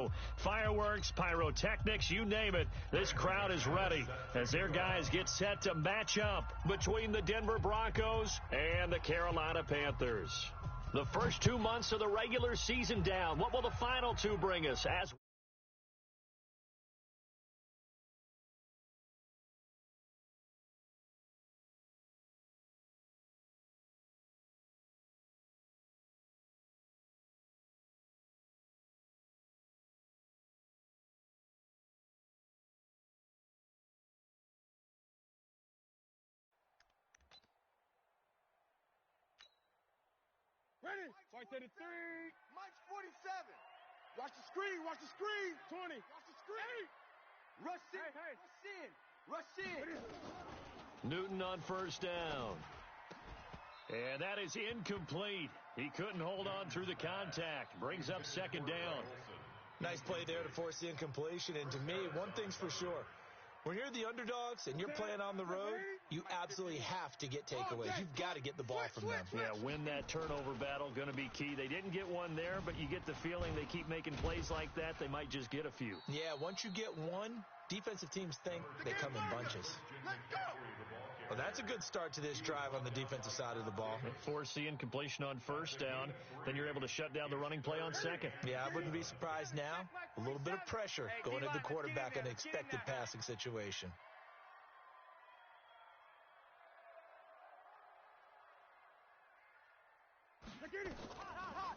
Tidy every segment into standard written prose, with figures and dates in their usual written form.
show. Fireworks, pyrotechnics, you name it. This crowd is ready as their guys get set to match up between the Denver Broncos and the Carolina Panthers. The first 2 months of the regular season down. What will the final two bring us as ready? Fight to the three. Mike's 47. Watch the screen. Watch the screen. 20. Watch the screen. Rush in. Rush in. Newton on first down. And that is incomplete. He couldn't hold on through the contact. Brings up second down. Nice play there to force the incompletion. And to me, one thing's for sure. When you're the underdogs and you're playing on the road, you absolutely have to get takeaways. You've got to get the ball from them. Yeah, win that turnover battle, going to be key. They didn't get one there, but you get the feeling they keep making plays like that, they might just get a few. Yeah, once you get one, defensive teams think they come in bunches. Well, that's a good start to this drive on the defensive side of the ball. Force the incompletion on first down, then you're able to shut down the running play on second. Yeah, I wouldn't be surprised now. A little bit of pressure going at the quarterback in an expected passing situation.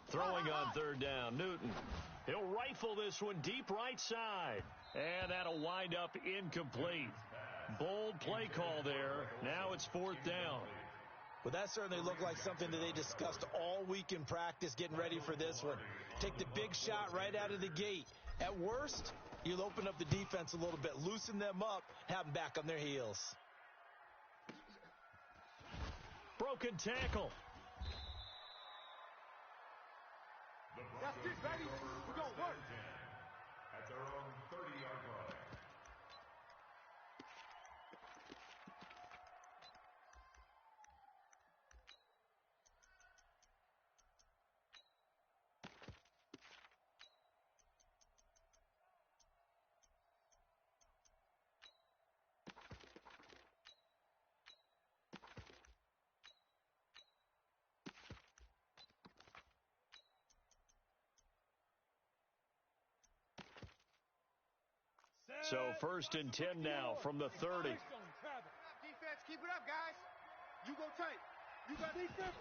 Throwing on third down, Newton. He'll rifle this one deep right side. And that'll wind up incomplete. Bold play call there. Now it's fourth down. Well, that certainly looked like something that they discussed all week in practice getting ready for this one. Take the big shot right out of the gate. At worst, you'll open up the defense a little bit, loosen them up, have them back on their heels. Broken tackle. That's it, baby. We're going to work. At their own 30-yard line. So first and 10 now from the 30. Defense, keep it up, guys. You go tight. You got defense.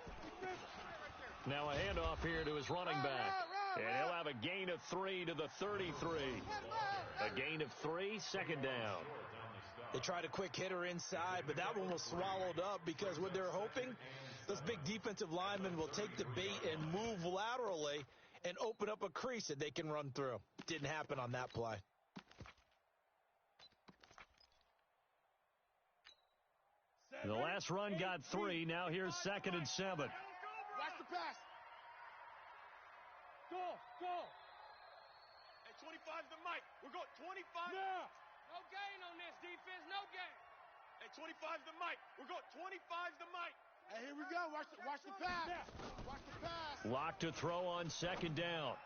Now a handoff here to his running back. And he'll have a gain of 3 to the 33. A gain of 3, second down. They tried a quick hitter inside, but that one was swallowed up because what they're hoping, those big defensive linemen will take the bait and move laterally and open up a crease that they can run through. Didn't happen on that play. The last run got 3. Now here's second and 7. Watch the pass. Go. Hey, 25's the mic. We're going 25. Yeah. No gain on this defense. No gain. Hey, 25's the mic. We're going 25's the mic. Hey, here we go. Watch the pass. Yeah. Watch the pass. Locked to throw on second down.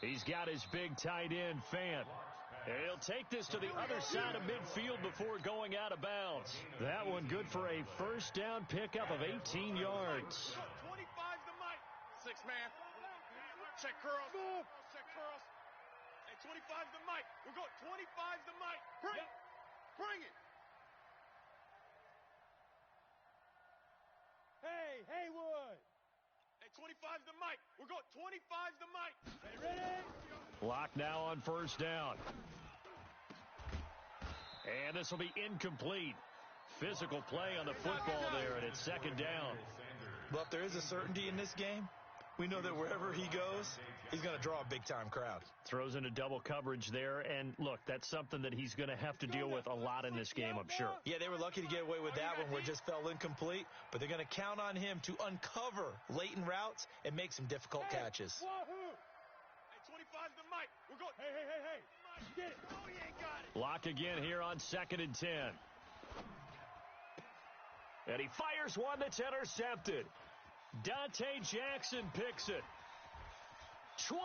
He's got his big tight end, Fant. And he'll take this to the other side of midfield before going out of bounds. That one good for a first down pickup of 18 yards. 25's the mic. 6 man. Check curls. Check curls. Hey, 25's the mic. We're going 25's the mic. Bring it. Hey, Haywood. Hey, 25's the mic. We're going 25's the mic. Ready? Lock now on first down. And this will be incomplete. Physical play on the football there, and it's second down. Well, if there is a certainty in this game, we know that wherever he goes, he's going to draw a big-time crowd. Throws into double coverage there, and look, that's something that he's going to have to deal with a lot in this game, I'm sure. Yeah, they were lucky to get away with that one where it just fell incomplete, but they're going to count on him to uncover latent routes and make some difficult catches. Hey, 25's the mic. We're going. Hey. Get it. Oh, he ain't got it. Lock again here on second and 10. And he fires one that's intercepted. Dante Jackson picks it. 20.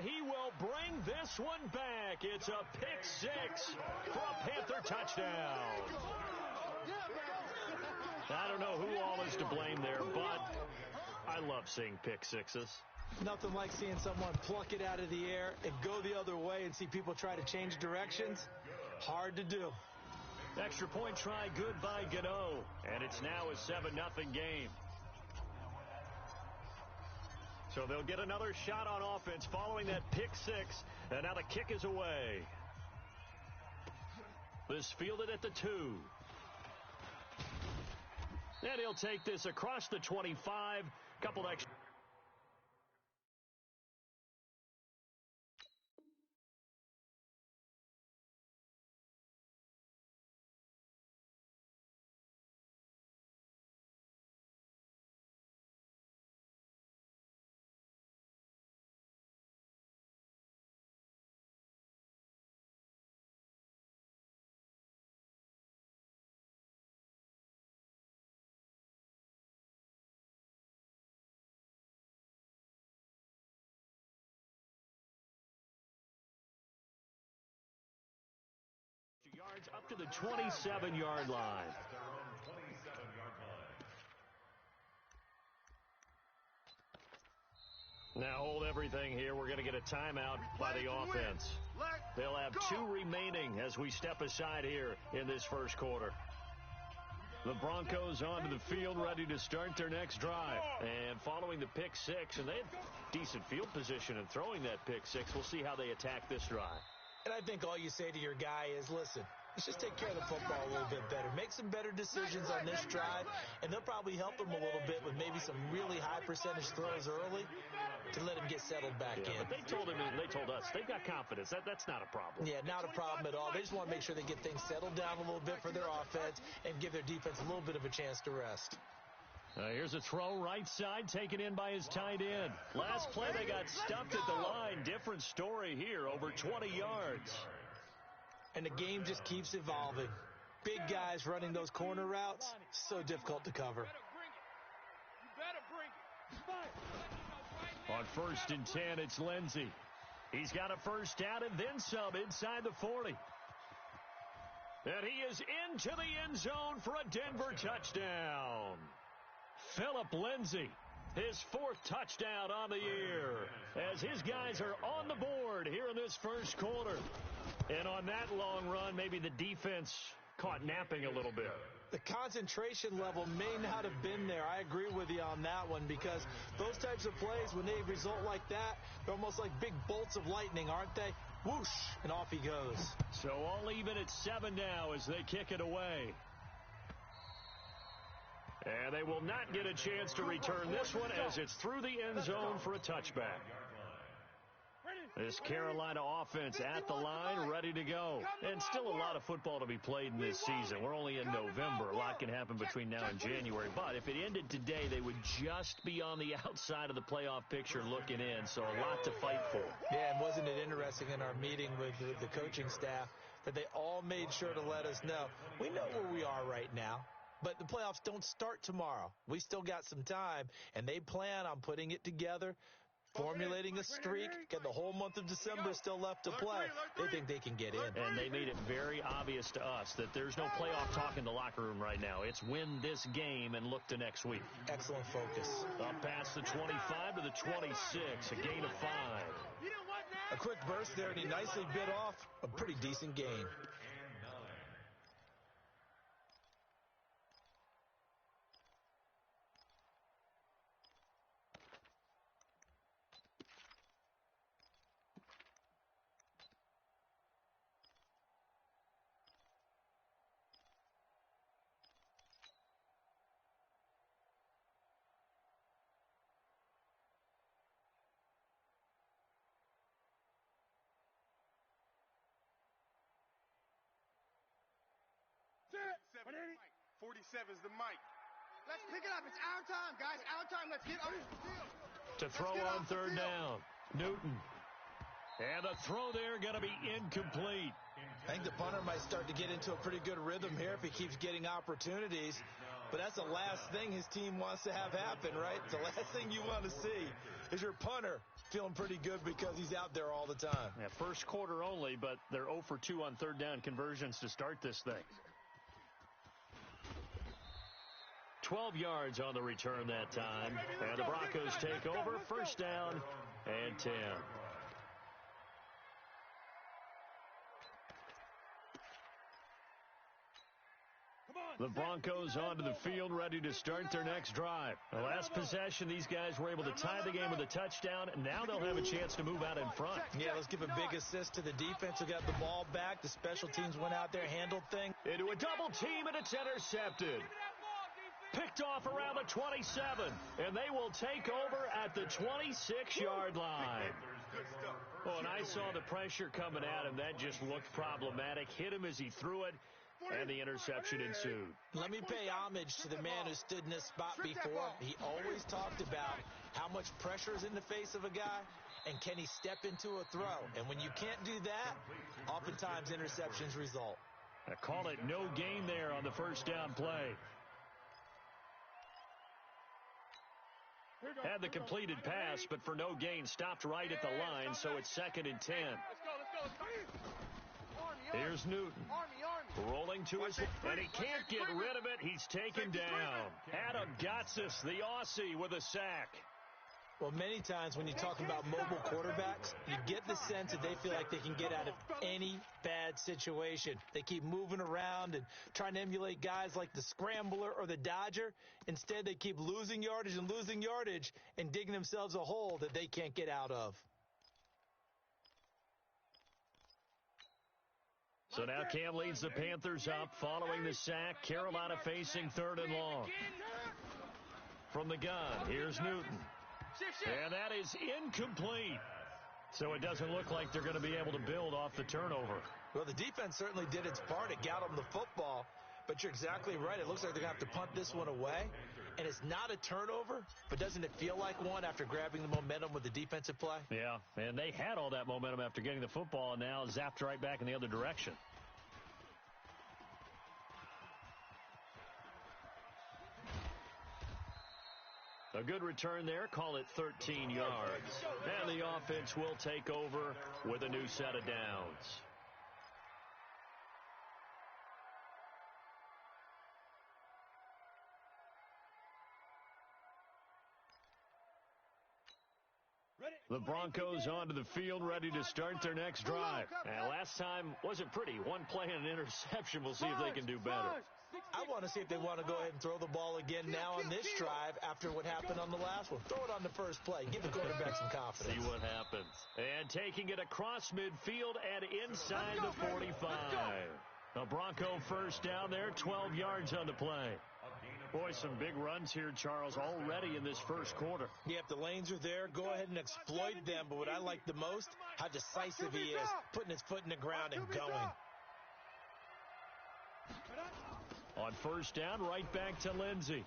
And he will bring this one back. It's a pick six for a Panther touchdown. I don't know who all is to blame there, but I love seeing pick sixes. Nothing like seeing someone pluck it out of the air and go the other way and see people try to change directions. Hard to do. Extra point try good by Gano, and it's now a 7-0 game. So they'll get another shot on offense following that pick six, and now the kick is away. This fielded at the 2. And he'll take this across the 25. Couple extra. Yards up to the 27-yard line. Now hold everything here. We're going to get a timeout by the offense. They'll have 2 remaining as we step aside here in this first quarter. The Broncos onto the field, ready to start their next drive. And following the pick six, and they have decent field position in throwing that pick six. We'll see how they attack this drive. And I think all you say to your guy is, listen, let's just take care of the football a little bit better. Make some better decisions on this drive, and they'll probably help him a little bit with maybe some really high percentage throws early to let him get settled back in. But they told us, they've got confidence. That's not a problem. Yeah, not a problem at all. They just want to make sure they get things settled down a little bit for their offense and give their defense a little bit of a chance to rest. Here's a throw right side, taken in by his tight end. Last play, they got stuffed at the line. Different story here, over 20 yards. And the game just keeps evolving. Big guys running those corner routes, so difficult to cover. On 1st and 10, it's Lindsey. He's got a first down and then some inside the 40. And he is into the end zone for a Denver touchdown. Philip Lindsey, his 4th touchdown on the year, as his guys are on the board here in this first quarter. And on that long run, maybe the defense caught napping a little bit. The concentration level may not have been there. I agree with you on that one, because those types of plays, when they result like that, they're almost like big bolts of lightning, aren't they? Whoosh, and off he goes. So all even at 7 now as they kick it away. And they will not get a chance to return this one as it's through the end zone for a touchback. This Carolina offense at the line, ready to go. And still a lot of football to be played in this season. We're only in November. A lot can happen between now and January. But if it ended today, they would just be on the outside of the playoff picture looking in. So a lot to fight for. Yeah, and wasn't it interesting in our meeting with the coaching staff that they all made sure to let us know, we know where we are right now. But the playoffs don't start tomorrow. We still got some time, and they plan on putting it together, formulating a streak, and the whole month of December still left to play. They think they can get in. And they made it very obvious to us that there's no playoff talk in the locker room right now. It's win this game and look to next week. Excellent focus. Up past the 25 to the 26, a gain of 5. A quick burst there, and he nicely bit off a pretty decent gain. Set. 47's the mic. Let's pick it up. It's our time, guys. Our time. Let's get on the field. To throw on 3rd down, Newton. And a throw there going to be incomplete. I think the punter might start to get into a pretty good rhythm here if he keeps getting opportunities. But that's the last thing his team wants to have happen, right? The last thing you want to see is your punter feeling pretty good because he's out there all the time. Yeah, first quarter only, but they're 0 for 2 on third down conversions to start this thing. 12 yards on the return that time. And the Broncos take over. First down and 10. The Broncos onto the field, ready to start their next drive. The last possession, these guys were able to tie the game with a touchdown. Now they'll have a chance to move out in front. Yeah, let's give a big assist to the defense who got the ball back. The special teams went out there, handled things. Into a double team, and it's intercepted. Picked off around the 27, and they will take over at the 26-yard line. Oh, and I saw the pressure coming at him. That just looked problematic. Hit him as he threw it, and the interception ensued. Let me pay homage to the man who stood in this spot before. He always talked about how much pressure is in the face of a guy, and can he step into a throw. And when you can't do that, oftentimes interceptions result. I call it no gain there on the first down play. Had the completed pass, but for no gain, stopped right at the line, so it's 2nd and 10. Here's Newton. Rolling to his, and he can't get rid of it. He's taken down. Adam Gotsis, the Aussie, with a sack. Well, many times when you're talking about mobile quarterbacks, you get the sense that they feel like they can get out of any bad situation. They keep moving around and trying to emulate guys like the Scrambler or the Dodger. Instead, they keep losing yardage and digging themselves a hole that they can't get out of. So now Cam leads the Panthers up following the sack. Carolina facing 3rd and long. From the gun, here's Newton. And that is incomplete. So it doesn't look like they're going to be able to build off the turnover. Well, the defense certainly did its part. It got them the football. But you're exactly right. It looks like they're going to have to punt this one away. And it's not a turnover, but doesn't it feel like one after grabbing the momentum with the defensive play? Yeah, and they had all that momentum after getting the football, and now zapped right back in the other direction. A good return there, call it 13 yards. And the offense will take over with a new set of downs. The Broncos onto the field, ready to start their next drive. And last time wasn't pretty. One play and an interception. We'll see if they can do better. I want to see if they want to go ahead and throw the ball again now on this drive after what happened on the last one. Throw it on the first play. Give the quarterback some confidence. See what happens. And taking it across midfield and inside the 45. The Bronco first down there, 12 yards on the play. Boy, some big runs here, Charles, already in this first quarter. Yeah, if the lanes are there, go ahead and exploit them. But what I like the most, how decisive he is, putting his foot in the ground and going. On first down, right back to Lindsey.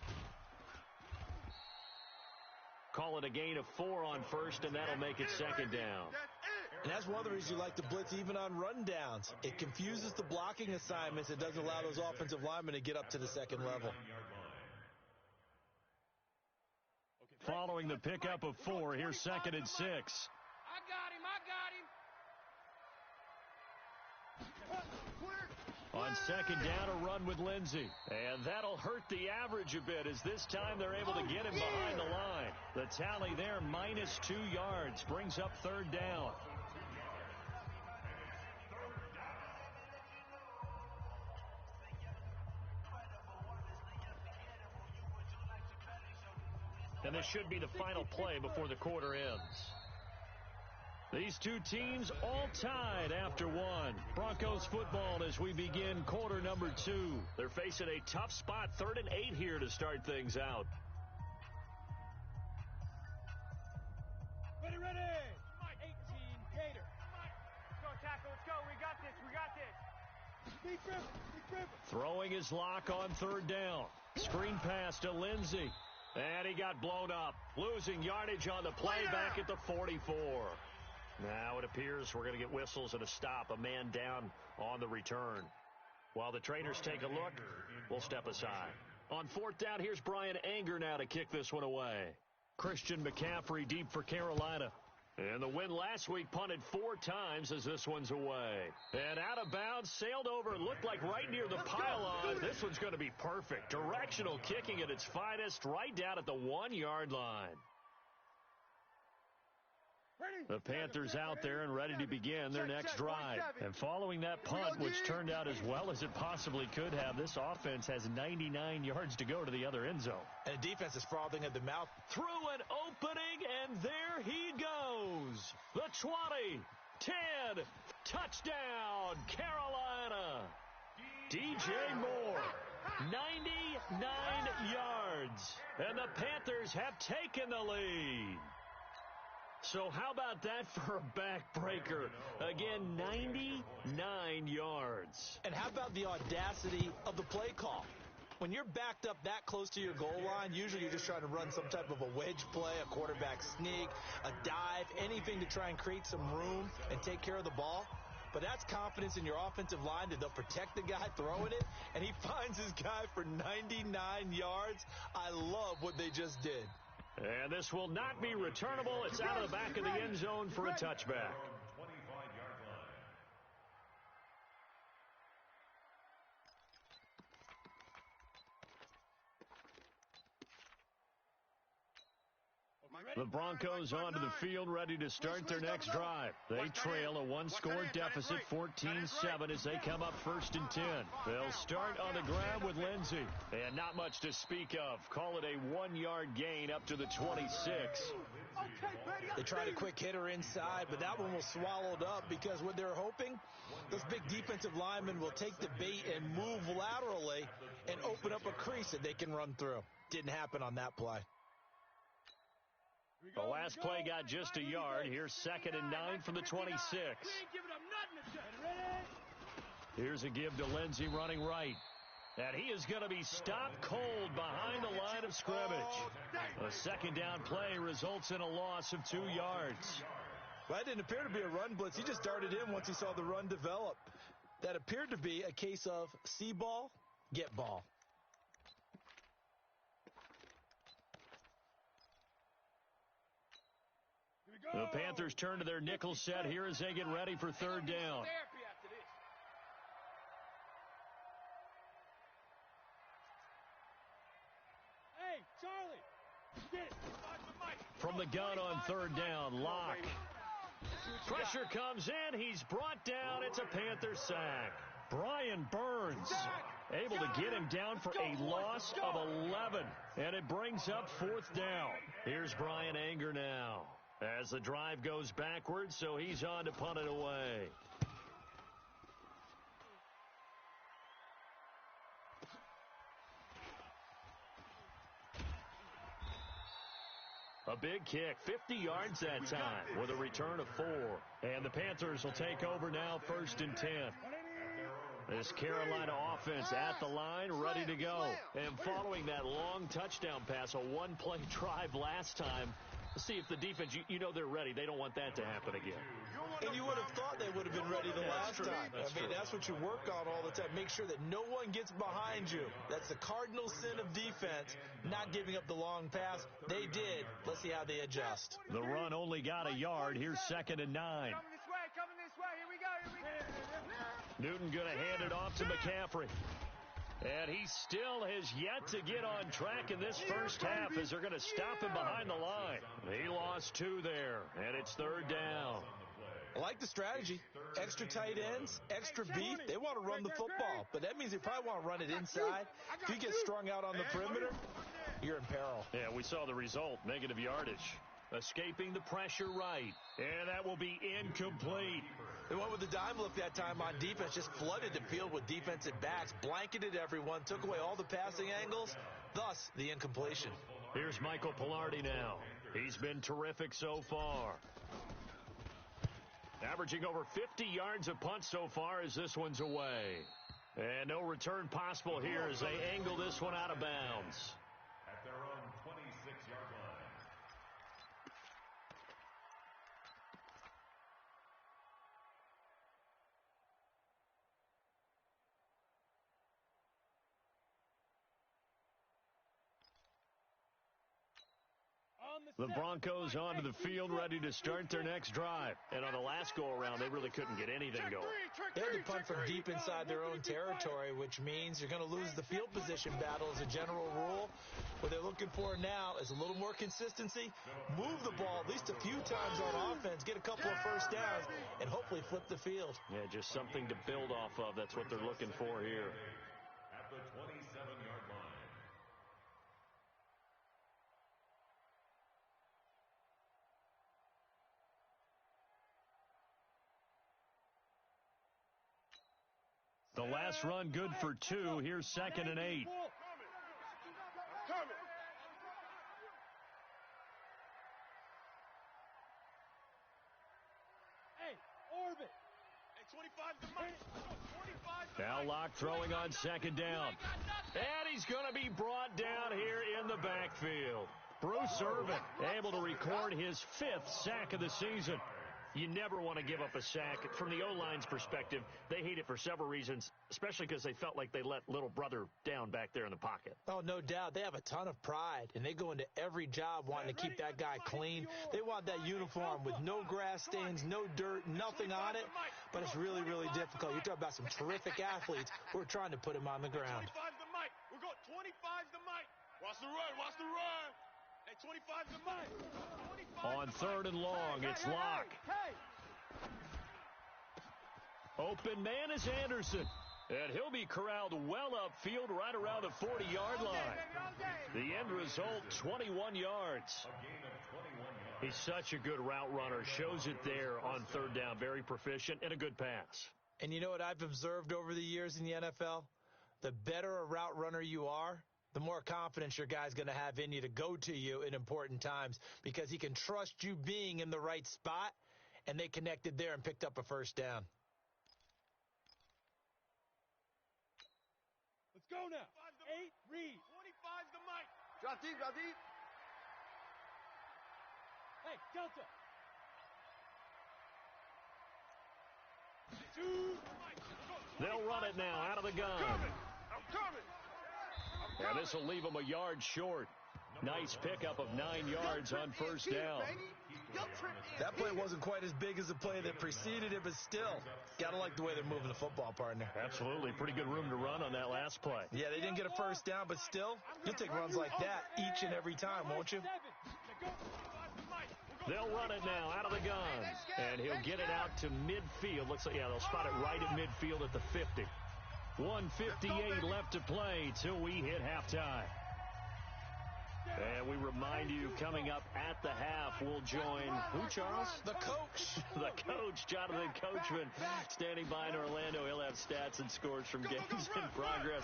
Call it a gain of 4 on first, and that'll make it 2nd down. And that's one of the reasons you like to blitz even on rundowns. It confuses the blocking assignments. It doesn't allow those offensive linemen to get up to the second level. Following the pickup of 4, here's 2nd and 6. I got him. On 2nd down, a run with Lindsey. And that'll hurt the average a bit as this time they're able to get him behind the line. The tally there, -2 yards, brings up 3rd down. And this should be the final play before the quarter ends. These two teams all tied after 1. Broncos football as we begin quarter number 2. They're facing a tough spot, 3rd and 8 here to start things out. Ready. Mike 18, Gator. Let's go, tackle. Let's go. We got this. Be driven. Throwing his lock on 3rd down. Screen pass to Lindsey. And he got blown up. Losing yardage on the play back at the 44. Now it appears we're going to get whistles and a stop. A man down on the return. While the trainers take a look, we'll step aside. On 4th down, here's Brian Anger now to kick this one away. Christian McCaffrey deep for Carolina. And the win last week punted 4 times as this one's away. And out of bounds, sailed over, looked like right near the pylon. This one's going to be perfect. Directional kicking at its finest, right down at the 1-yard line. The Panthers out there and ready to begin their next drive. And following that punt, which turned out as well as it possibly could have, this offense has 99 yards to go to the other end zone. And the defense is frothing at the mouth. Through an opening, and there he goes. The 20, 10, touchdown, Carolina. DJ Moore, 99 yards. And the Panthers have taken the lead. So how about that for a backbreaker? Again, 99 yards. And how about the audacity of the play call? When you're backed up that close to your goal line, usually you're just trying to run some type of a wedge play, a quarterback sneak, a dive, anything to try and create some room and take care of the ball. But that's confidence in your offensive line that they'll protect the guy throwing it, and he finds his guy for 99 yards. I love what they just did. And this will not be returnable. It's out of the back of the end zone for a touchback. The Broncos onto the field, ready to start their next drive. They trail a 1-score deficit, 14-7, as they come up 1st and 10. They'll start on the ground with Lindsey. And not much to speak of. Call it a 1-yard gain up to the 26. They tried a quick hitter inside, but that one was swallowed up because what they're hoping, those big defensive linemen will take the bait and move laterally and open up a crease that they can run through. Didn't happen on that play. The last play got just a yard. Here's 2nd and 9 from the 26. Here's a give to Lindsey running right. And he is going to be stopped cold behind the line of scrimmage. A 2nd down play results in a loss of 2 yards. Well, that didn't appear to be a run blitz. He just darted in once he saw the run develop. That appeared to be a case of see ball, get ball. The Panthers turn to their nickel set here as they get ready for 3rd down. Hey, Charlie. From the gun on 3rd down, Locke. Pressure comes in. He's brought down. It's a Panther sack. Brian Burns able to get him down for a loss of 11. And it brings up 4th down. Here's Brian Anger now as the drive goes backwards, so he's on to punt it away. A big kick, 50 yards that time with a return of 4. And the Panthers will take over now 1st and 10. This Carolina offense at the line, ready to go. And following that long touchdown pass, a 1-play drive last time, see if the defense, you know they're ready. They don't want that to happen again. And you would have thought they would have been ready the last time. That's what you work on all the time. Make sure that no one gets behind you. That's the cardinal sin of defense, not giving up the long pass. They did. Let's see how they adjust. The run only got a yard. Here's 2nd and 9. Coming this way. Here we go. Newton going to hand it off to McCaffrey. And he still has yet to get on track in this first half as they're going to stop him behind the line. He lost 2 there, and it's 3rd down. I like the strategy. Extra tight ends, extra beef. They want to run the football, but that means they probably want to run it inside. If you get strung out on the perimeter, you're in peril. Yeah, we saw the result, negative yardage. Escaping the pressure right, and that will be incomplete. They went with the dime look that time on defense, just flooded the field with defensive backs, blanketed everyone, took away all the passing angles, thus the incompletion. Here's Michael Pilardi now. He's been terrific so far. Averaging over 50 yards a punt so far as this one's away. And no return possible here as they angle this one out of bounds. At their own 26-yard line. The Broncos onto the field ready to start their next drive. And on the last go-around, they really couldn't get anything going. They had to punt from deep inside their own territory, which means you're going to lose the field position battle as a general rule. What they're looking for now is a little more consistency, move the ball at least a few times on offense, get a couple of first downs, and hopefully flip the field. Yeah, just something to build off of. That's what they're looking for here. At the 27-yard line. The last run good for 2. Here's 2nd and 8. Coming. Hey, orbit. Hey, 25 to Mike. 25 to Now Locke throwing on 2nd down. And he's going to be brought down here in the backfield. Bruce Irvin able to record his 5th sack of the season. You never want to give up a sack. From the O-line's perspective, they hate it for several reasons, especially because they felt like they let little brother down back there in the pocket. Oh, no doubt. They have a ton of pride, and they go into every job wanting to keep that guy clean. They want that uniform with no grass stains, no dirt, nothing on it, but it's really, really difficult. You're talking about some terrific athletes who are trying to put him on the ground. 25's the Mike. We're going 25's the Mike. Watch the run. Watch the run. Hey, 25's the Mike. On 3rd and long, it's Locke. Open man is Anderson. And he'll be corralled well upfield right around the 40-yard line. The end result, 21 yards. He's such a good route runner. Shows it there on 3rd down. Very proficient and a good pass. And you know what I've observed over the years in the NFL? The better a route runner you are, the more confidence your guy's going to have in you to go to you in important times because he can trust you being in the right spot, and they connected there and picked up a 1st down. Let's go now. 8, read. 25's the Mike. Drop deep, drop deep. Hey, Delta. 2, Mike. They'll run it now out of the gun. I'm coming. And this will leave them a yard short. Nice pickup of 9 yards on 1st down. That play wasn't quite as big as the play that preceded it, but still, got to like the way they're moving the football, partner. Absolutely. Pretty good room to run on that last play. Yeah, they didn't get a 1st down, but still, you'll take runs like that each and every time, won't you? They'll run it now out of the gun. And he'll get it out to midfield. Looks like, yeah, they'll spot it right at midfield at the 50. 1:58 left to play till we hit halftime. And we remind you, coming up at the half, we'll join who, Charles? The coach. The coach, Jonathan Coachman, standing by in Orlando. He'll have stats and scores from games in progress,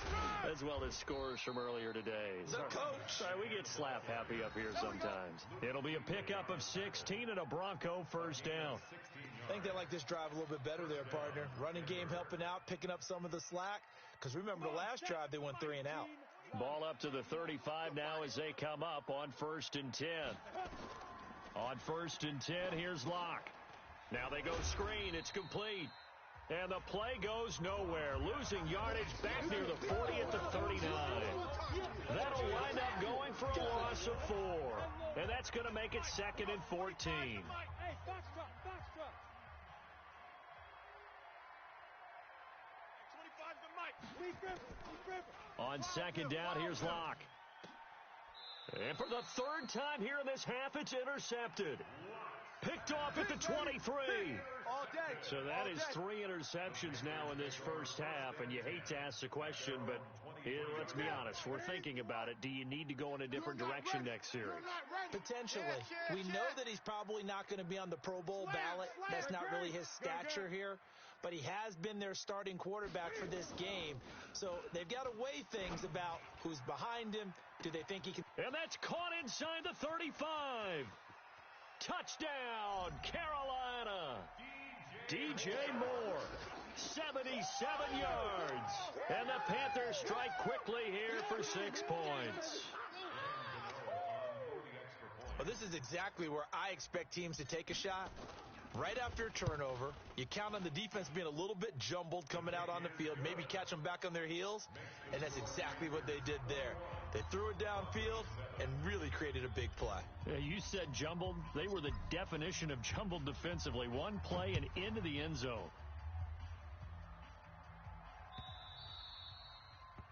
as well as scores from earlier today. The coach. Sorry, we get slap happy up here sometimes. It'll be a pickup of 16 and a Bronco 1st down. I think they like this drive a little bit better there, partner. Running game helping out, picking up some of the slack. Because remember, the last drive, they went 3 and out. Ball up to the 35 now as they come up on 1st and 10. On 1st and 10, here's Locke. Now they go screen. It's complete. And the play goes nowhere. Losing yardage back near the 40 at the 39. That'll wind up going for a loss of 4. And that's going to make it 2nd and 14. On 2nd down, here's Locke. And for the 3rd time here in this half, it's intercepted. Picked off at the 23. So that is 3 interceptions now in this first half, and you hate to ask the question, but let's be honest. We're thinking about it. Do you need to go in a different direction next series? Potentially. We know that he's probably not going to be on the Pro Bowl ballot. That's not really his stature here. But he has been their starting quarterback for this game. So they've got to weigh things about who's behind him. Do they think he can? And that's caught inside the 35. Touchdown, Carolina. DJ Moore, 77 yards. And the Panthers strike quickly here for 6 points. Well, this is exactly where I expect teams to take a shot. Right after a turnover, you count on the defense being a little bit jumbled coming out on the field, maybe catch them back on their heels, and that's exactly what they did there. They threw it downfield, and really created a big play. Yeah, you said jumbled. They were the definition of jumbled defensively. One play and into the end zone.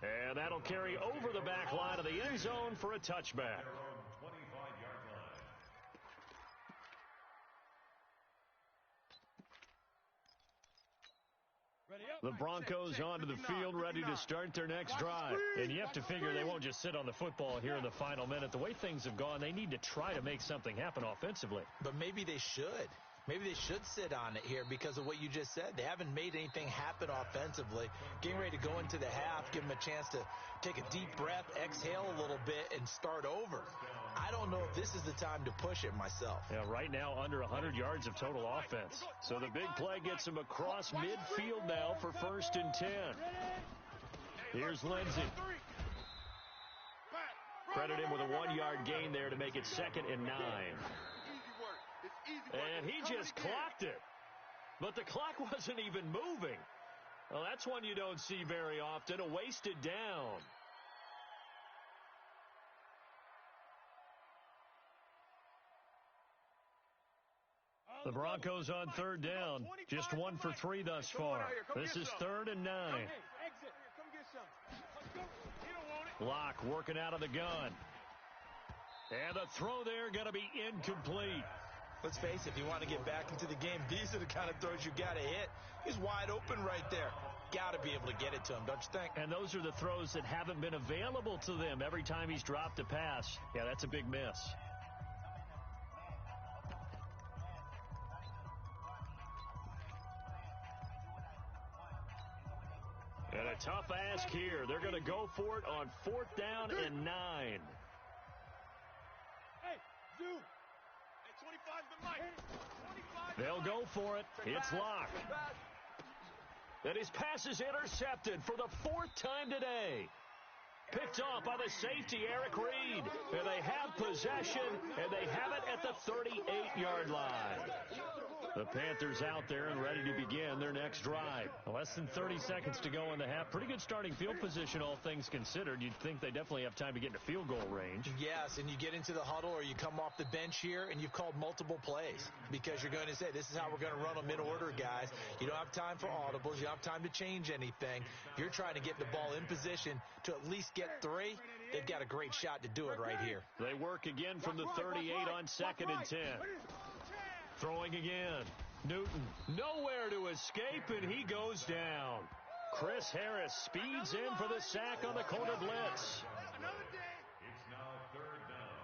And that'll carry over the back line of the end zone for a touchback. The Broncos onto the field, ready to start their next drive. And you have to figure they won't just sit on the football here in the final minute. The way things have gone, they need to try to make something happen offensively. But maybe they should. Maybe they should sit on it here because of what you just said. They haven't made anything happen offensively. Getting ready to go into the half, give them a chance to take a deep breath, exhale a little bit, and start over. I don't know if this is the time to push it myself. Yeah, right now under 100 yards of total offense. So the big play gets him across midfield now for 1st and 10. Here's Lindsey. Credit him with a 1-yard gain there to make it 2nd and 9. And he just clocked it. But the clock wasn't even moving. Well, that's one you don't see very often, a wasted down. The Broncos on 3rd down. Just 1 for 3 thus far. This is 3rd and 9. Locke working out of the gun. And the throw there going to be incomplete. Let's face it, if you want to get back into the game, these are the kind of throws you got to hit. He's wide open right there. Got to be able to get it to him, don't you think? And those are the throws that haven't been available to them every time he's dropped a pass. Yeah, that's a big miss. And a tough ask here. They're going to go for it on 4th down and 9. Hey, dude. They'll go for it. It's Locke. And his pass is intercepted for the 4th time today. Picked off by the safety, Eric Reed. And they have possession, and they have it at the 38-yard line. The Panthers out there and ready to begin their next drive. Less than 30 seconds to go in the half. Pretty good starting field position, all things considered. You'd think they definitely have time to get into field goal range. Yes, and you get into the huddle or you come off the bench here and you've called multiple plays because you're going to say, this is how we're going to run them in order, guys. You don't have time for audibles. You don't have time to change anything. You're trying to get the ball in position to at least get 3. They've got a great shot to do it right here. They work again from the 38 on 2nd and 10. Throwing again. Newton nowhere to escape, and he goes down. Chris Harris speeds in for the sack on the corner blitz. It's now 3rd down.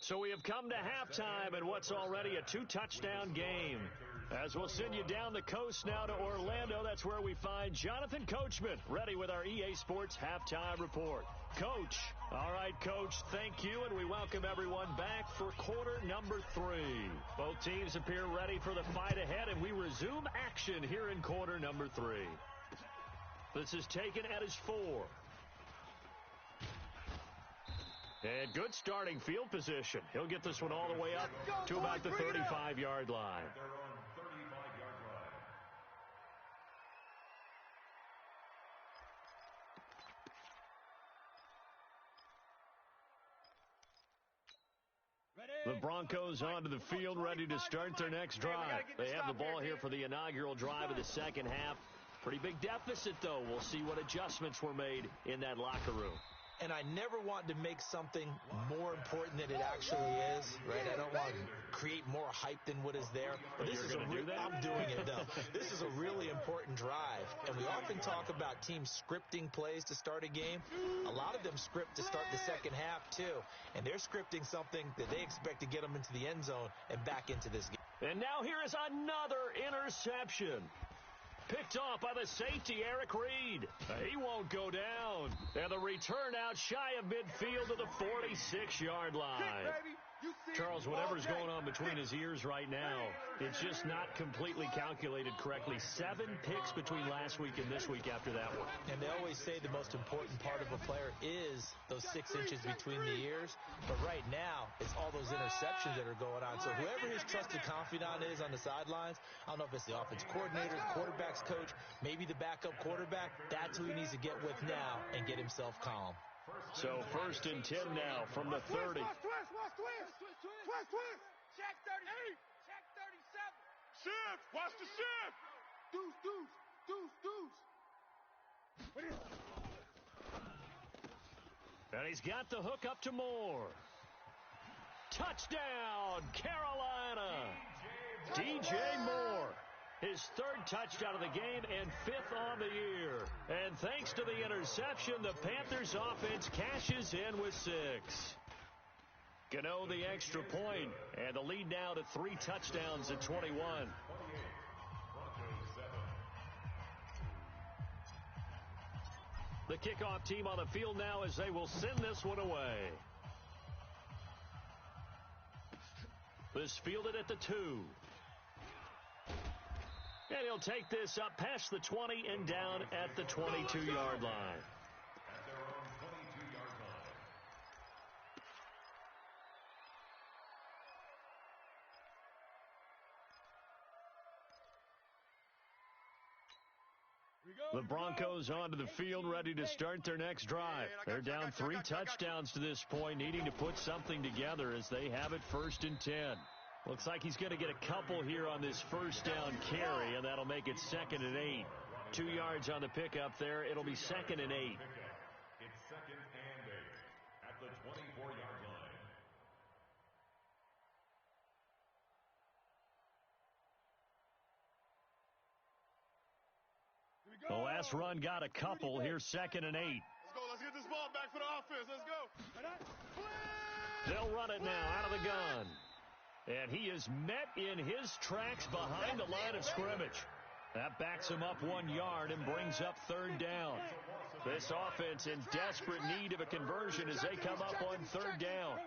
So we have come to halftime in what's already a 2-touchdown game. As we'll send you down the coast now to Orlando, that's where we find Jonathan Coachman ready with our EA Sports Halftime Report. Coach. All right, Coach, thank you, and we welcome everyone back for quarter number 3. Both teams appear ready for the fight ahead, and we resume action here in quarter number 3. This is taken at his 4. And good starting field position. He'll get this one all the way up to about the 35-yard line. Their own 35-yard line. The Broncos onto the field, ready to start their next drive. They have the ball here for the inaugural drive of the second half. Pretty big deficit, though. We'll see what adjustments were made in that locker room. And I never want to make something more important than it actually is, right? I don't want to create more hype than what is there. But this is I'm doing it, though. This is a really important drive. And we often talk about teams scripting plays to start a game. A lot of them script to start the second half, too. And they're scripting something that they expect to get them into the end zone and back into this game. And now here is another interception. Picked off by the safety, Eric Reed. He won't go down. And the return out shy of midfield to the 46-yard line. Charles, whatever's going on between his ears right now, it's just not completely calculated correctly. 7 picks between last week and this week after that one. And they always say the most important part of a player is those 6 inches between the ears. But right now, it's all those interceptions that are going on. So whoever his trusted confidant is on the sidelines, I don't know if it's the offense coordinator, the quarterback's coach, maybe the backup quarterback, that's who he needs to get with now and get himself calm. So 1st and 10 now from the 30. Twist. Check 38. Check 37. Shift. Watch the shift. Deuce. And he's got the hook up to Moore. Touchdown, Carolina. DJ Moore. His 3rd touchdown of the game and 5th on the year. And thanks to the interception, the Panthers offense cashes in with 6. Gano the extra point, and the lead now to 3 touchdowns at 21. The kickoff team on the field now as they will send this one away. This fielded at the 2. And he'll take this up past the 20 and down at the 22-yard line. At their own 22-yard line. The Broncos onto the field, ready to start their next drive. They're down 3 touchdowns to this point, needing to put something together as they have it 1st and 10. Looks like he's going to get a couple here on this 1st down carry, and that'll make it 2nd and 8. 2 yards on the pickup there. It'll be 2nd and 8. It's 2nd and 8 at the 24-yard line. The last run got a couple. Here's 2nd and 8. Let's go. Let's get this ball back for the offense. Let's go. They'll run it now out of the gun. And he is met in his tracks behind the line of scrimmage. That backs him up 1 yard and brings up 3rd down. This offense in desperate need of a conversion as they come up on 3rd down.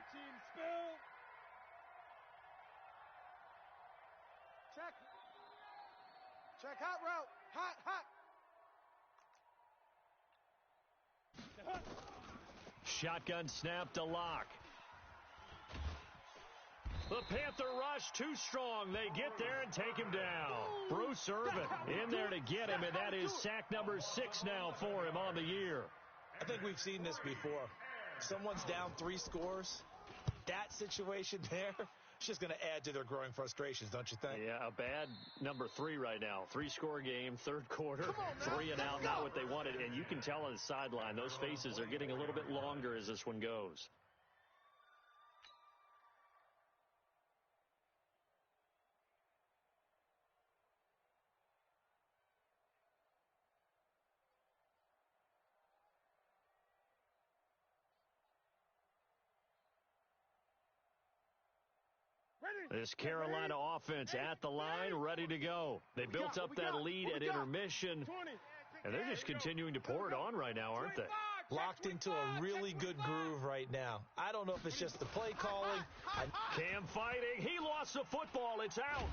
Check hot route. Hot. Shotgun snap to Locke. The Panther rush too strong. They get there and take him down. Bruce Irvin in there to get him, and that is sack number 6 now for him on the year. I think we've seen this before. Someone's down 3 scores. That situation there, it's just going to add to their growing frustrations, don't you think? Yeah, a bad number 3 right now. 3-score game, 3rd quarter, 3 and out, not what they wanted. And you can tell on the sideline, those faces are getting a little bit longer as this one goes. This Carolina offense at the line, ready to go. They built up that lead at intermission, and they're just continuing to pour it on right now, aren't they? Locked into a really good groove right now. I don't know if it's just the play calling. Cam fighting. He lost the football. It's out.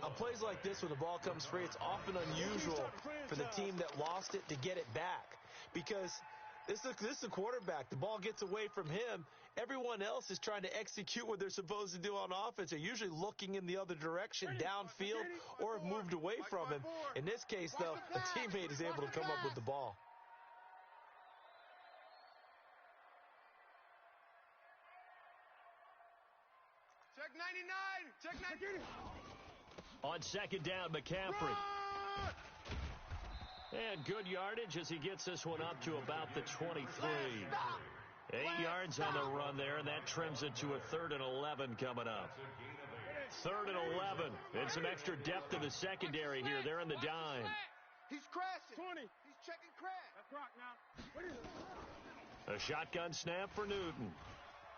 On plays like this, when the ball comes free, it's often unusual for the team that lost it to get it back. Because this is a quarterback. The ball gets away from him. Everyone else is trying to execute what they're supposed to do on offense. They're usually looking in the other direction, downfield, or have moved away from him. In this case, though, a teammate is able to come up with the ball. Check 99. Check 99. On 2nd down, McCaffrey. And good yardage as he gets this one up to about the 23. 8 yards on the run there, and that trims it to a 3rd and 11 coming up. 3rd and 11. And some extra depth in the secondary here. They're in the dime. He's crashing. 20. He's checking crash. That's rock now. A shotgun snap for Newton.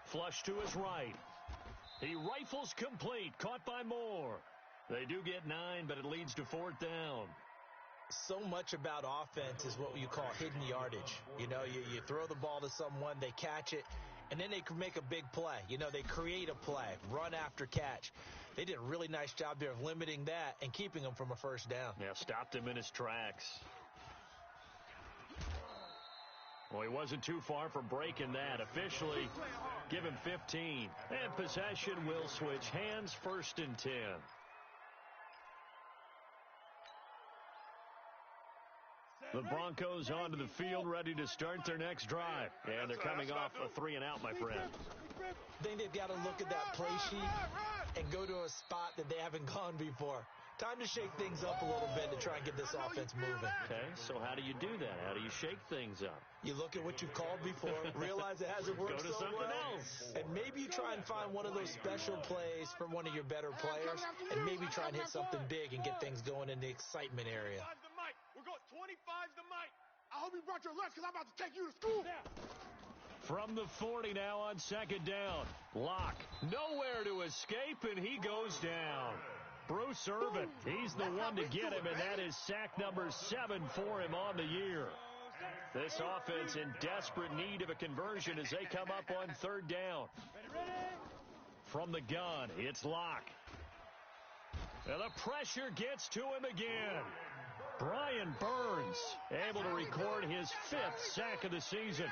Flush to his right. He rifles complete. Caught by Moore. They do get 9, but it leads to 4th down. So much about offense is what you call hidden yardage. You know, you throw the ball to someone, they catch it, and then they can make a big play. You know, they create a play, run after catch. They did a really nice job there of limiting that and keeping him from a first down. Yeah, stopped him in his tracks. Well, he wasn't too far from breaking that. Officially, give him 15. And possession will switch hands, 1st and 10. The Broncos onto the field, ready to start their next drive. And they're coming off a 3-and-out, my friend. I think they've got to look at that play sheet and go to a spot that they haven't gone before. Time to shake things up a little bit to try and get this offense moving. Okay, so how do you do that? How do you shake things up? You look at what you've called before, realize it hasn't worked Go to something else. and maybe you try and find one of those special plays from one of your better players, and maybe try and hit something big and get things going in the excitement area. 25's the mic. We're going 25's the mic. I hope you brought your lunch because I'm about to take you to school. From the 40 now on 2nd down. Locke, nowhere to escape, and he goes down. Bruce Irvin, he's the one to get him, and that is sack number 7 for him on the year. This offense in desperate need of a conversion as they come up on 3rd down. From the gun, it's Locke. And the pressure gets to him again. Brian Burns able to record his 5th sack of the season.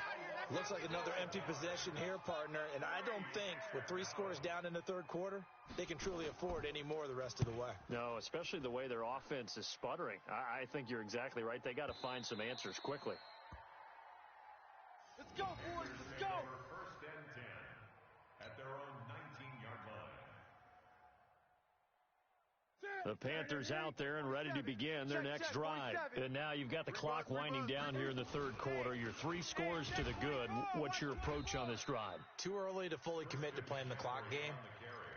Looks like another empty possession here, partner, and I don't think with 3 scores down in the 3rd quarter, they can truly afford any more the rest of the way. No, especially the way their offense is sputtering. I think you're exactly right. They got to find some answers quickly. Let's go, boys. Let's go. 1st and 10 at their own 19-yard line. The Panthers out there and ready to begin their next drive. And now you've got the clock winding down here in the 3rd quarter. You're 3 scores to the good. What's your approach on this drive? Too early to fully commit to playing the clock game.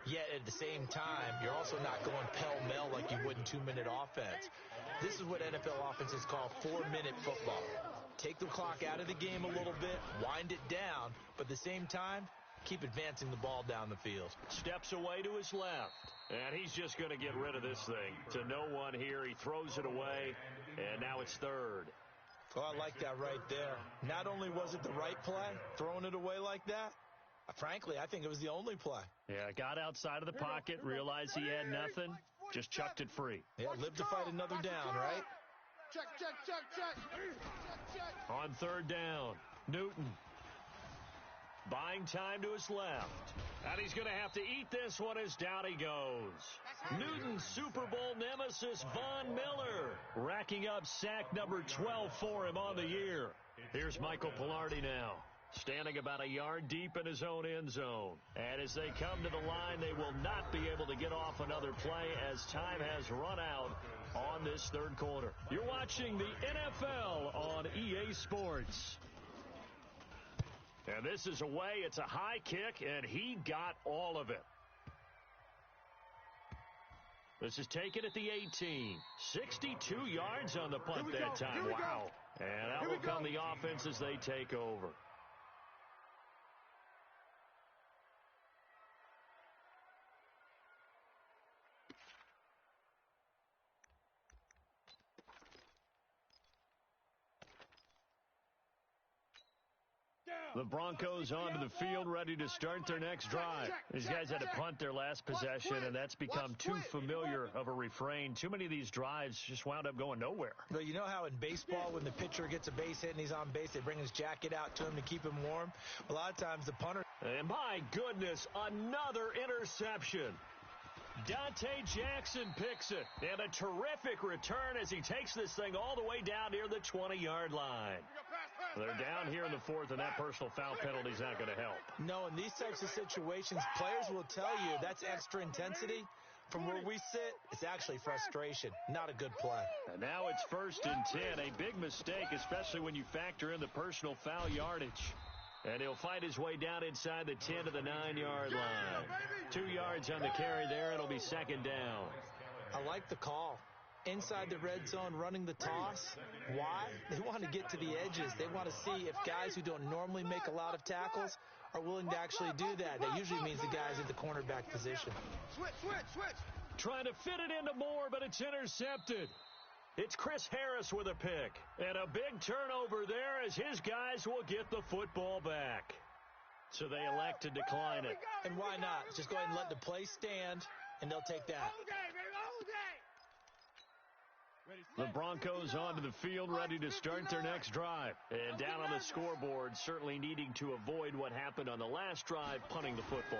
Yet at the same time, you're also not going pell-mell like you would in 2-minute offense. This is what NFL offenses call 4-minute football. Take the clock out of the game a little bit, wind it down, but at the same time, keep advancing the ball down the field. Steps away to his left, and he's just going to get rid of this thing. To no one here, he throws it away, and now it's 3rd. Oh, I like that right there. Not only was it the right play, throwing it away like that, frankly, I think it was the only play. Yeah, got outside of the pocket, realized he had nothing, just chucked it free. Yeah, live to fight another down, right? Check, check, check, check. Check, check. On 3rd down, Newton. Buying time to his left. And he's going to have to eat this one as down he goes. Newton's Super Bowl nemesis, Von Miller, racking up sack number 12 for him on the year. Here's Michael Pilardi now, standing about a yard deep in his own end zone. And as they come to the line, they will not be able to get off another play as time has run out on this 3rd quarter. You're watching the NFL on EA Sports. And this is away. It's a high kick, and he got all of it. This is taken at the 18. 62 yards on the punt that time. Wow. And that will come the offense as they take over. The Broncos onto the field, ready to start their next drive. These guys had to punt their last possession, and that's become too familiar of a refrain. Too many of these drives just wound up going nowhere. Well, you know how in baseball, when the pitcher gets a base hit and he's on base, they bring his jacket out to him to keep him warm? A lot of times the punter... And my goodness, another interception. Dante Jackson picks it, and a terrific return as he takes this thing all the way down near the 20-yard line. They're down here in the 4th, and that personal foul penalty is not going to help. No, in these types of situations, players will tell you that's extra intensity. From where we sit, it's actually frustration, not a good play. And now it's 1st and 10, a big mistake, especially when you factor in the personal foul yardage. And he'll find his way down inside the 10 to the 9-yard line. 2 yards on the carry there. It'll be 2nd down. I like the call. Inside the red zone, running the toss. Why? They want to get to the edges. They want to see if guys who don't normally make a lot of tackles are willing to actually do that. That usually means the guys at the cornerback position. Switch. Trying to fit it into Moore, but it's intercepted. It's Chris Harris with a pick. And a big turnover there as his guys will get the football back. So they elect to decline it. And why not? Just go ahead and let the play stand, and they'll take that. The Broncos onto the field, ready to start their next drive. And down on the scoreboard, certainly needing to avoid what happened on the last drive, punting the football.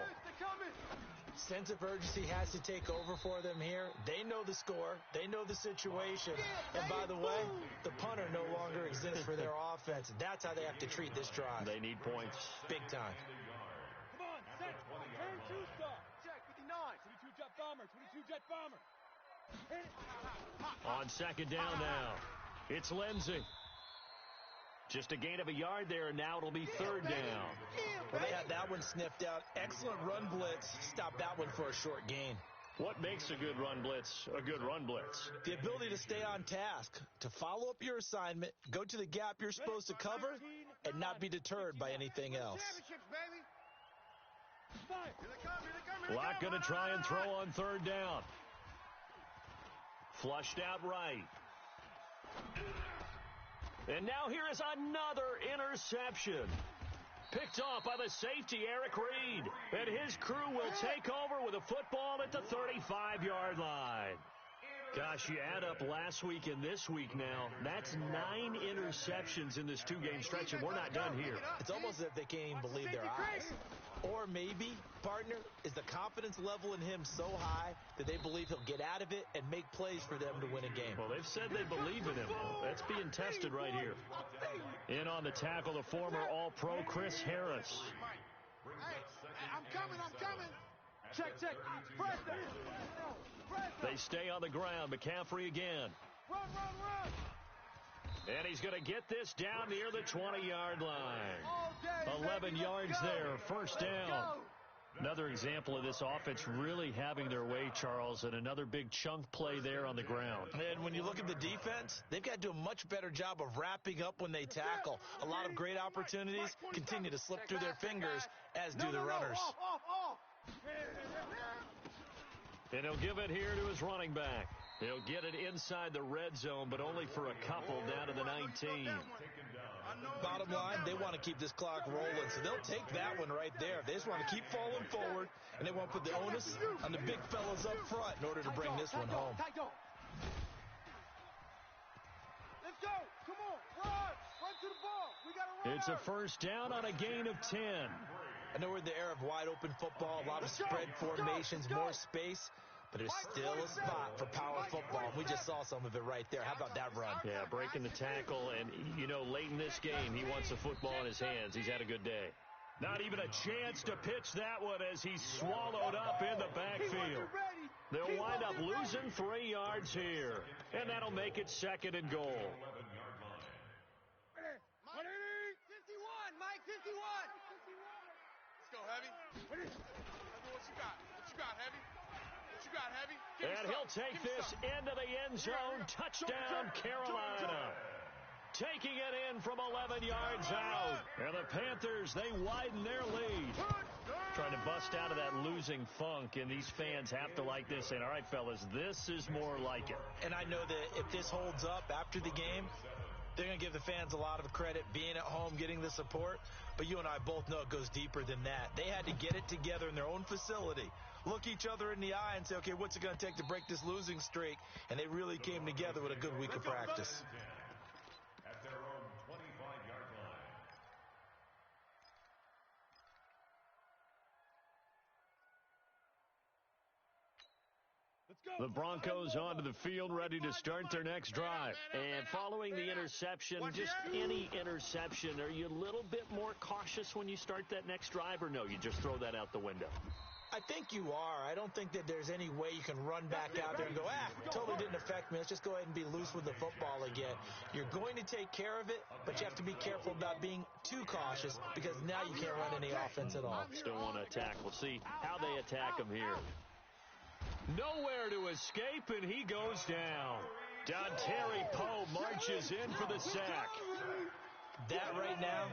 Sense of urgency has to take over for them here. They know the score. They know the situation. And by the way, the punter no longer exists for their offense. That's how they have to treat this drive. They need points. Big time. Come on, set. Turn two star. Check, 59. 22 jet bomber. 22 jet bomber. On second down now, it's Lindsey. Just a gain of a yard there, and now it'll be third down. Well, they had that one sniffed out. Excellent run blitz. Stop that one for a short gain. What makes a good run blitz a good run blitz? The ability to stay on task, to follow up your assignment, go to the gap you're supposed to cover, and not be deterred by anything else. Locke going to try and throw on third down. Flushed out right. And now here is another interception. Picked off by the safety, Eric Reed. And his crew will take over with a football at the 35-yard line. Gosh, you add up last week and this week now, that's 9 interceptions in this two-game stretch, and we're not done here. It's almost as if they can't even believe their eyes. Or maybe, partner, is the confidence level in him so high that they believe he'll get out of it and make plays for them to win a game. Well, they've said they believe in him. That's being tested right here. In on the tackle, the former All-Pro Chris Harris. Hey, I'm coming. Check. Press. They stay on the ground. McCaffrey again. Run. And he's going to get this down near the 20-yard line. 11 yards there, first down. Another example of this offense really having their way, Charles, and another big chunk play there on the ground. And when you look at the defense, they've got to do a much better job of wrapping up when they tackle. A lot of great opportunities continue to slip through their fingers, as do the runners. And he'll give it here to his running back. He'll get it inside the red zone, but only for a couple down to the 19. Bottom line, they want to keep this clock rolling, so they'll take that one right there. They just want to keep falling forward, and they want to put the onus on the big fellas up front in order to bring this one home. Let's go. Come on. Run to the ball. We got to run. It's a first down on a gain of 10. I know we're in the era of wide open football, a lot of spread formations, more space. But there's still a spot for power football. We just saw some of it right there. How about that run? Yeah, breaking the tackle. And, you know, late in this game, he wants the football in his hands. He's had a good day. Not even a chance to pitch that one as he's swallowed up in the backfield. They'll wind up losing 3 yards here. And that'll make it second and goal. 51, Mike, 51. Let's go, Heavy. What you got, Heavy? And he'll take this into the end zone. Touchdown, Carolina. Taking it in from 11 yards out. And the Panthers, they widen their lead. Trying to bust out of that losing funk, and these fans have to like this. And all right, fellas, this is more like it. And I know that if this holds up after the game, they're going to give the fans a lot of credit, being at home, getting the support. But you and I both know it goes deeper than that. They had to get it together in their own facility, look each other in the eye and say, okay, what's it going to take to break this losing streak? And they really came together with a good week of practice. At their own 25-yard line. The Broncos onto the field, ready to start their next drive. And following the interception, just any interception, are you a little bit more cautious when you start that next drive, or no, you just throw that out the window? I think you are. I don't think that there's any way you can run back out there and go, totally didn't affect me. Let's just go ahead and be loose with the football again. You're going to take care of it, but you have to be careful about being too cautious because now you can't run any offense at all. Still want to attack. We'll see how they attack him here. Nowhere to escape, and he goes down. Terry Poe marches in for the sack. That right now,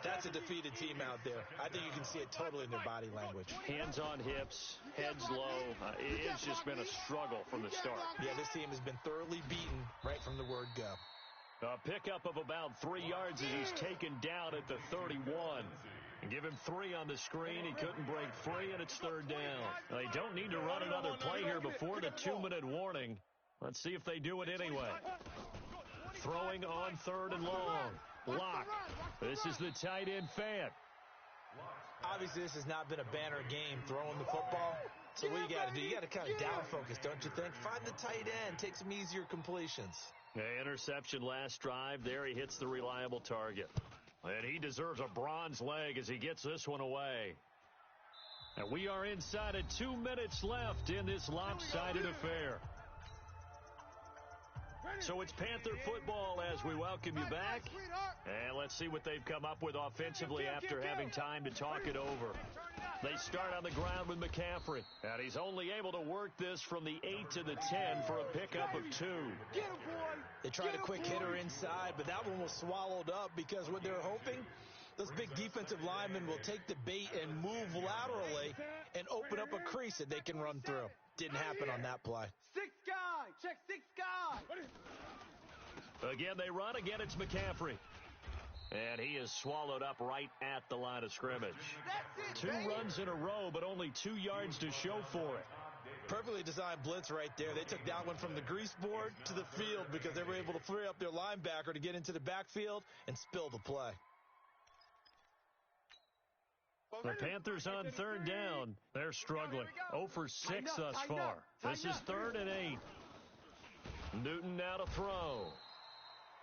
that's a defeated team out there. I think you can see it totally in their body language. Hands on hips, heads low. It's just been a struggle from the start. Yeah, this team has been thoroughly beaten right from the word go. A pickup of about 3 yards as he's taken down at the 31. Give him 3 on the screen. He couldn't break free, and it's 3rd down. They don't need to run another play here before the 2-minute warning. Let's see if they do it anyway. Throwing on 3rd and long. Lock. This is the tight end Fant. Obviously, this has not been a banner game throwing the football. So what you got to do, you got to kind of down focus, don't you think? Find the tight end, take some easier completions. Interception last drive. There he hits the reliable target. And he deserves a bronze leg as he gets this one away. And we are inside of 2 minutes left in this lopsided affair. So it's Panther football as we welcome you back. And let's see what they've come up with offensively after having time to talk it over. They start on the ground with McCaffrey. And he's only able to work this from the 8 to the 10 for a pickup of 2. They tried a quick hitter inside, but that one was swallowed up because what they're hoping, those big defensive linemen will take the bait and move laterally and open up a crease that they can run through. Didn't happen on that play. 6 guy. Check 6 guy. Again, they run. Again, it's McCaffrey. And he is swallowed up right at the line of scrimmage. 2 runs in a row, but only 2 yards to show for it. Perfectly designed blitz right there. They took that one from the grease board to the field because they were able to free up their linebacker to get into the backfield and spill the play. The Panthers on 3rd down. They're struggling. 0 for 6 thus far. This is 3rd and 8. Newton now to throw.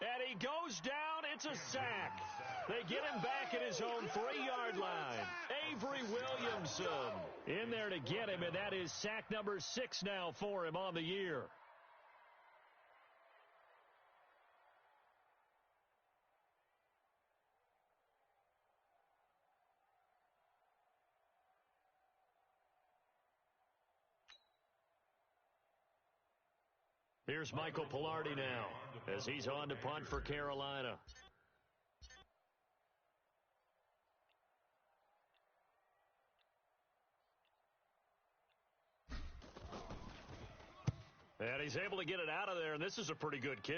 And he goes down. It's a sack. They get him back at his own 3-yard line. Avery Williamson in there to get him, and that is sack number 6 now for him on the year. Here's Michael Pilardi now as he's on to punt for Carolina. And he's able to get it out of there, and this is a pretty good kick.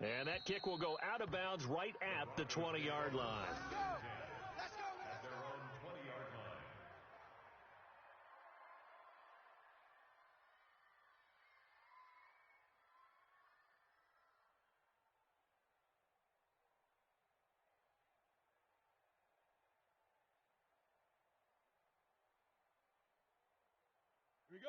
And that kick will go out of bounds right at the 20-yard line.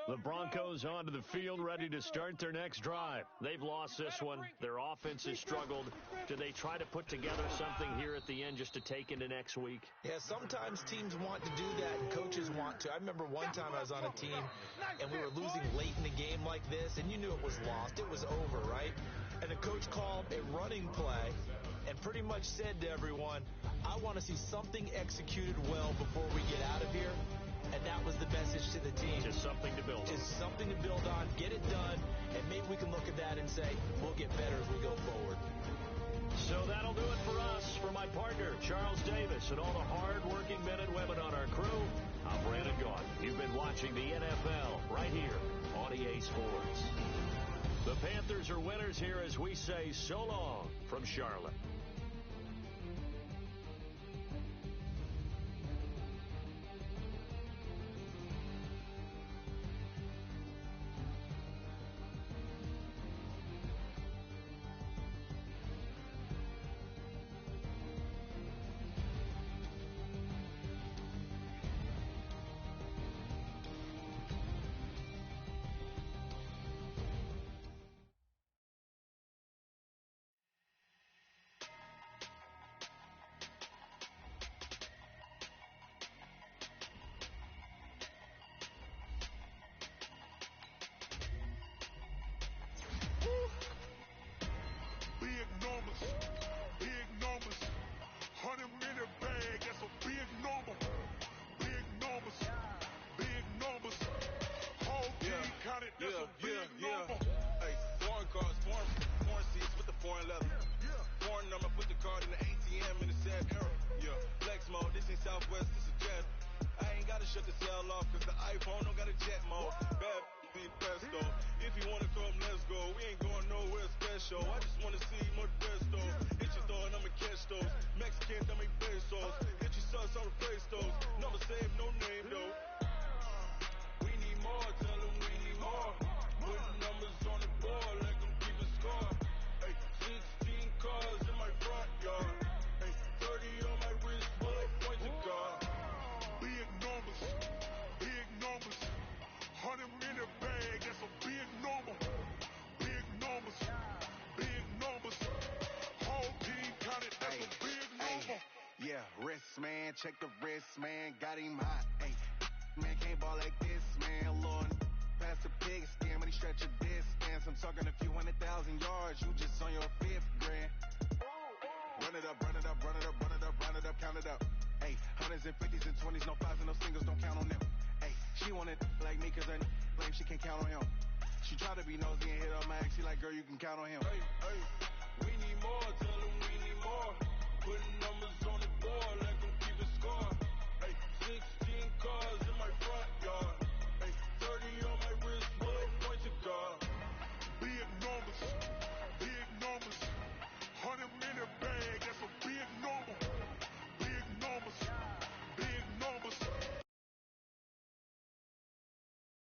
The Broncos onto the field, ready to start their next drive. They've lost this one. Their offense has struggled. Do they try to put together something here at the end just to take into next week? Yeah, sometimes teams want to do that and coaches want to. I remember one time I was on a team and we were losing late in the game like this, and you knew it was lost. It was over, right? And the coach called a running play and pretty much said to everyone, I want to see something executed well before we get out of here. And that was the message to the team. Just something to build on. Just something to build on, get it done, and maybe we can look at that and say, we'll get better as we go forward. So that'll do it for us. For my partner, Charles Davis, and all the hard-working men and women on our crew, I'm Brandon Gaudin. You've been watching the NFL right here on EA Sports. The Panthers are winners here as we say so long from Charlotte. Big numbers, 100 minute bag, that's a big number. Big numbers, whole team counted, that's a big number. Hey, foreign cars, foreign seats with the foreign leather. Foreign number, put the card in the ATM in the sad era. Yeah, flex mode, this ain't Southwest, this is jet. I ain't gotta shut the cell off, cause the iPhone don't got a jet mode. Bad see pesto. If you wanna come, let's go. We ain't going nowhere special. I just wanna see more resto. Hit you throwing, I'ma catch those. Mexican, dame pesos. Hit you sauce, I'll replace those. Never save no name though. We need more, tell them we need more. Putting numbers on the board, let them keep a score. Hey, 16 cars in my front yard. Hey, 30 on my wrist, bullet point to God. Big numbers, big numbers. 100 in the bag, that's a big number. Big numbers, big numbers. Whole team counted, that's a big number. Yeah, wrist man, check the wrist man, got him hot. Ay, man can't ball like this, man. Lord, pass the pig skin, but he stretch a distance. I'm talking a few 100,000 yards, you just on your 5th grand. Run it up, run it up, run it up, run it up, run it up, count it up. Ay, 100s and 50s and 20s, no 5s and no singles, don't count on them. Ay, she wanted like me cause her lame, she can't count on him. She tried to be nosy and hit her max, she like, girl, you can count on him. Hey, hey.